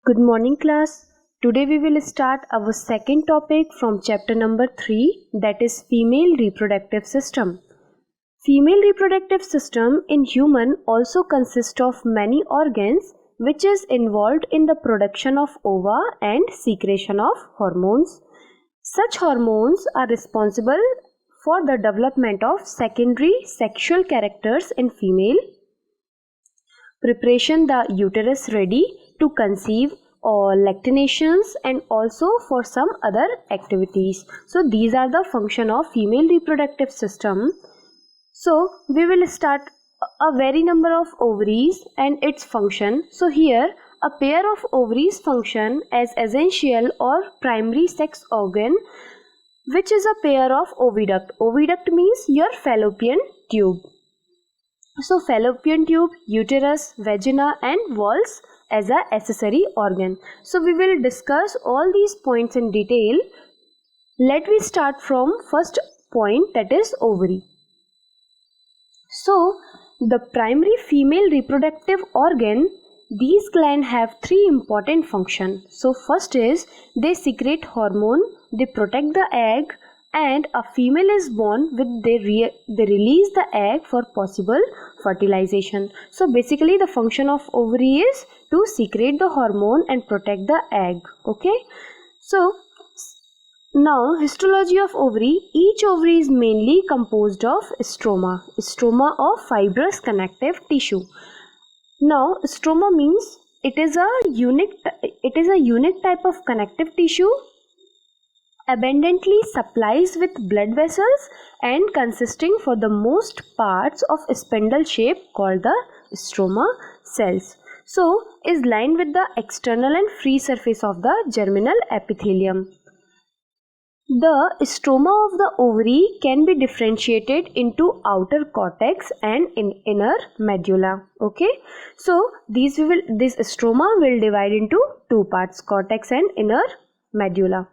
Good morning, class. Today we will start our second topic from chapter number 3, that is female reproductive system. Female reproductive system in human also consists of many organs which is involved in the production of ova and secretion of hormones. Such hormones are responsible for the development of secondary sexual characters in female, preparation the uterus ready to conceive or lactations, and also for some other activities. So these are the function of female reproductive system. So we will start a very number of ovaries and its function. So here a pair of ovaries function as essential or primary sex organ, which is a pair of oviduct. Oviduct means your fallopian tube. So fallopian tube, uterus, vagina and walls as a accessory organ. So we will discuss all these points in detail. Let me start from first point, that is ovary. So the primary female reproductive organ, these glands have three important functions. So first is they secrete hormone, they protect the egg, and a female is born with they release the egg for possible fertilization. So basically the function of ovary is to secrete the hormone and protect the egg. Okay, so now histology of ovary. Each ovary is mainly composed of stroma of fibrous connective tissue. Now stroma means it is a unique type of connective tissue abundantly supplies with blood vessels and consisting for the most parts of a spindle shape called the stroma cells. So is lined with the external and free surface of the germinal epithelium. The stroma of the ovary can be differentiated into outer cortex and inner medulla. Okay, so this stroma will divide into two parts, cortex and inner medulla.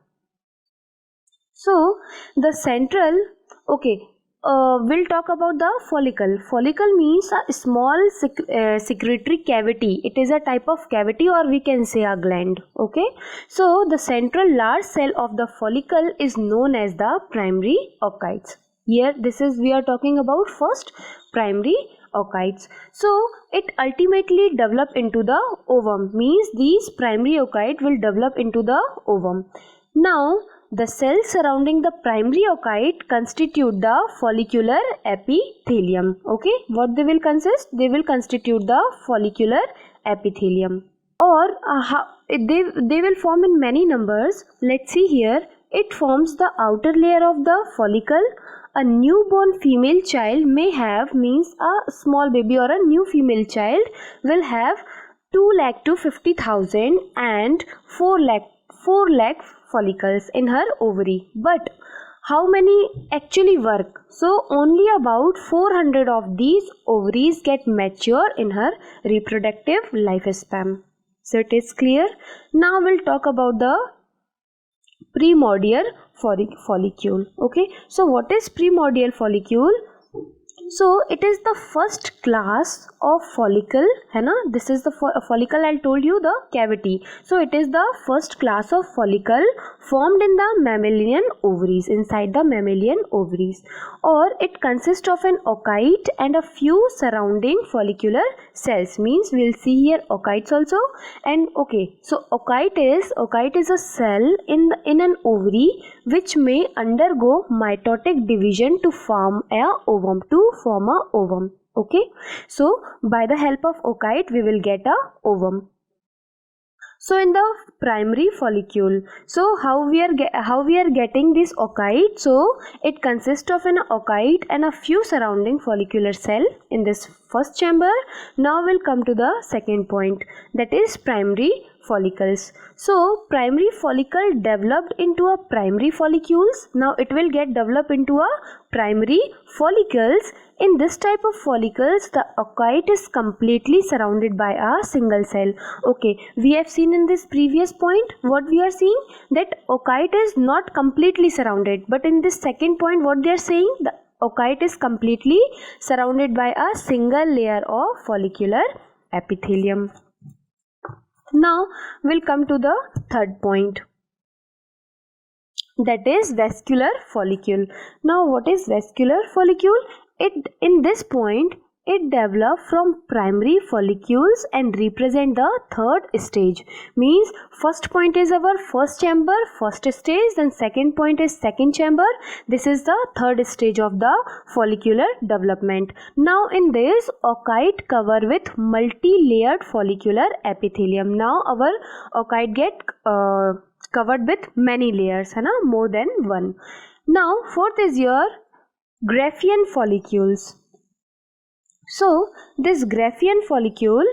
So the central, we'll talk about the follicle. Follicle means a small secretory cavity. It is a type of cavity, or we can say a gland. Okay, so the central large cell of the follicle is known as the primary oocytes. Here we are talking about first primary oocytes. So it ultimately develop into the ovum, means these primary oocyte will develop into the ovum. Now the cells surrounding the primary oocyte constitute the follicular epithelium. Okay, what they will consist? They will constitute the follicular epithelium, or they will form in many numbers. Let's see here. It forms the outer layer of the follicle. A newborn female child may have, means a small baby or a new female child will have 2 lakh to 50,000 and 4 lakh follicles in her ovary. But how many actually work? So only about 400 of these ovaries get mature in her reproductive lifespan. So it is clear. Now we'll talk about the primordial follicule. Okay, so what is primordial follicule? So it is the first class of follicle, है ना? This is the follicle. I told you the cavity. So it is the first class of follicle formed in the mammalian ovaries, inside the mammalian ovaries, or it consists of an oocyte and a few surrounding follicular cells. Means we'll see here oocytes also. And okay, so oocyte is a cell in an ovary which may undergo mitotic division to form a ovum. Okay, so by the help of oocyte we will get a ovum. So in the primary follicule, so how we are getting this oocyte? So it consists of an oocyte and a few surrounding follicular cell in this first chamber. Now we'll come to the second point, that is primary follicles. So primary follicle developed into a primary follicles. Now it will get developed into a primary follicles. In this type of follicles, the oocyte is completely surrounded by a single cell. Okay, we have seen in this previous point what we are seeing, that oocyte is not completely surrounded, but in this second point what they are saying, the oocyte is completely surrounded by a single layer of follicular epithelium. Now we'll come to the third point, that is vascular follicle. Now what is vascular follicle? In this point it develops from primary follicles and represent the third stage. Means first point is our first chamber, first stage, then second point is second chamber. This is the third stage of the follicular development. Now in this, oocyte cover with multi-layered follicular epithelium. Now our oocyte get covered with many layers, है ना, more than one. Now fourth is your Graafian follicles. So this Graafian follicle,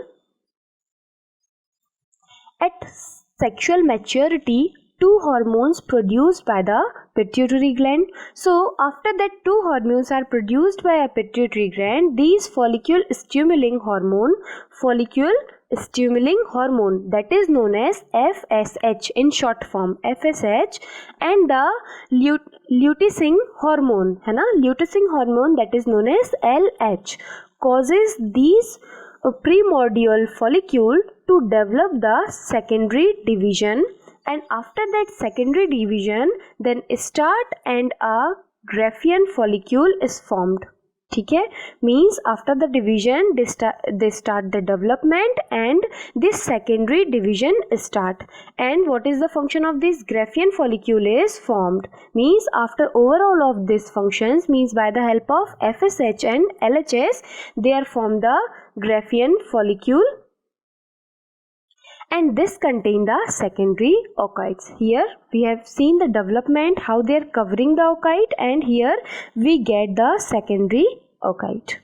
at sexual maturity, two hormones produced by the pituitary gland. So after that two hormones are produced by a pituitary gland, these follicle stimulating hormone, that is known as FSH in short form, FSH, and the luteinizing hormone, है ना, luteinizing hormone, that is known as LH, causes these primordial follicle to develop the secondary division, and after that secondary division then start and a Graafian follicle is formed. ठीक है, means after the division they start the development and this secondary division start. And what is the function of this Graafian follicle is formed? Means after overall of these functions, means by the help of FSH and LHS they are formed the Graafian follicle, and this contain the secondary oocytes. Here we have seen the development, how they are covering the oocyte, and here we get the secondary oocyte.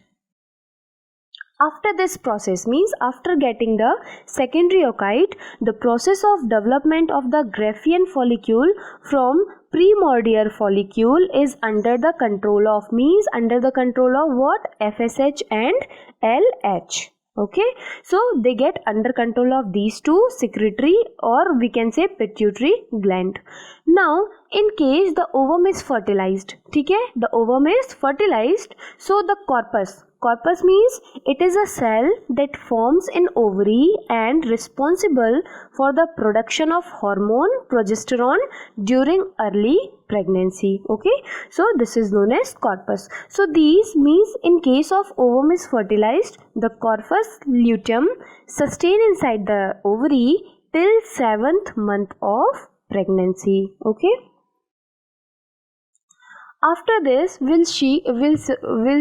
After this process, means after getting the secondary oocyte, the process of development of the Graafian follicle from primordial follicle is under the control of, means under the control of what? FSH and LH. Okay, so they get under control of these two secretory, or we can say pituitary gland. Now in case the ovum is fertilized, ठीक है, the ovum is fertilized, so the corpus means it is a cell that forms in ovary and responsible for the production of hormone progesterone during early pregnancy. Okay, so this is known as corpus. So these means in case of ovum is fertilized, the corpus luteum sustain inside the ovary till 7th month of pregnancy. Okay, after this we'll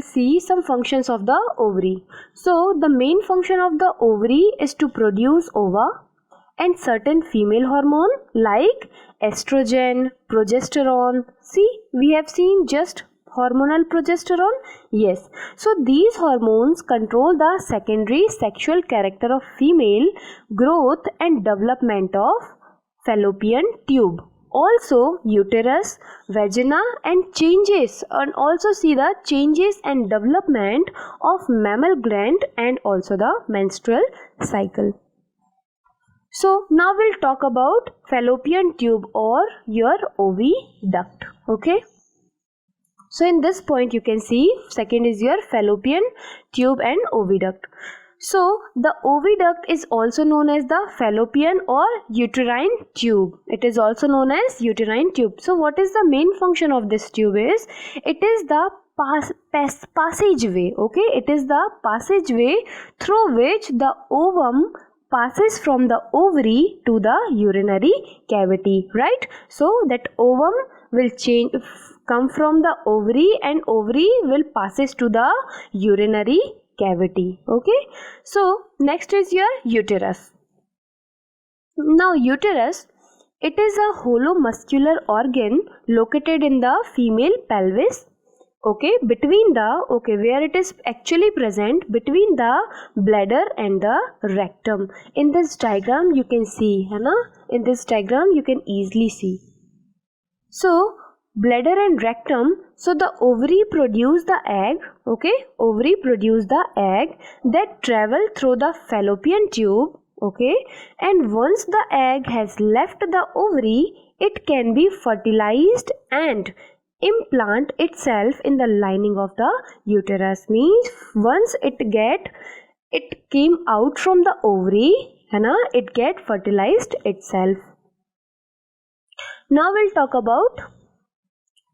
see some functions of the ovary. So the main function of the ovary is to produce ova and certain female hormone like estrogen, progesterone. See, we have seen just hormonal progesterone. Yes, so these hormones control the secondary sexual character of female, growth and development of fallopian tube, also uterus, vagina, and changes, and also see the changes and development of mammal gland and also the menstrual cycle. So now we'll talk about fallopian tube or your oviduct. Okay, so in this point you can see second is your fallopian tube and oviduct. So the oviduct is also known as the fallopian or uterine tube. It is also known as uterine tube. So what is the main function of this tube is, it is the passageway. Okay, it is the passageway through which the ovum passes from the ovary to the urinary cavity, right? So that ovum will come from the ovary, and ovary will passes to the urinary cavity. Okay, so next is your uterus. Now uterus, it is a hollow muscular organ located in the female pelvis. Okay, between the, where it is actually present between the bladder and the rectum. In this diagram you can see, है ना, in this diagram you can easily see. So bladder and rectum, so the ovary produce the egg. Okay, ovary produce the egg that travel through the fallopian tube. Okay, and once the egg has left the ovary, it can be fertilized and implant itself in the lining of the uterus. Means once it came out from the ovary, है ना, it get fertilized itself. Now we'll talk about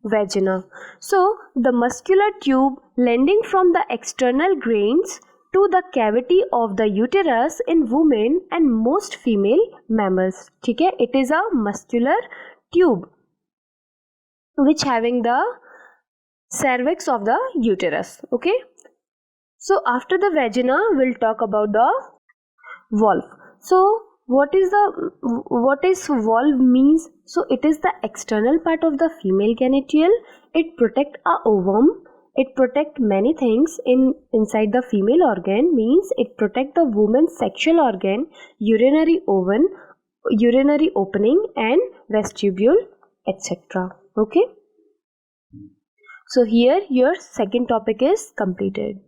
vagina. So the muscular tube leading from the external glands to the cavity of the uterus in women and most female mammals. ठीक है, it is a muscular tube which having the cervix of the uterus. Okay, so after the vagina we'll talk about the valve. So what is valve means? So it is the external part of the female genital. It protect a ovum. It protect many things inside the female organ. Means it protect the woman's sexual organ, urinary opening and vestibule, etc. Okay. So here your second topic is completed.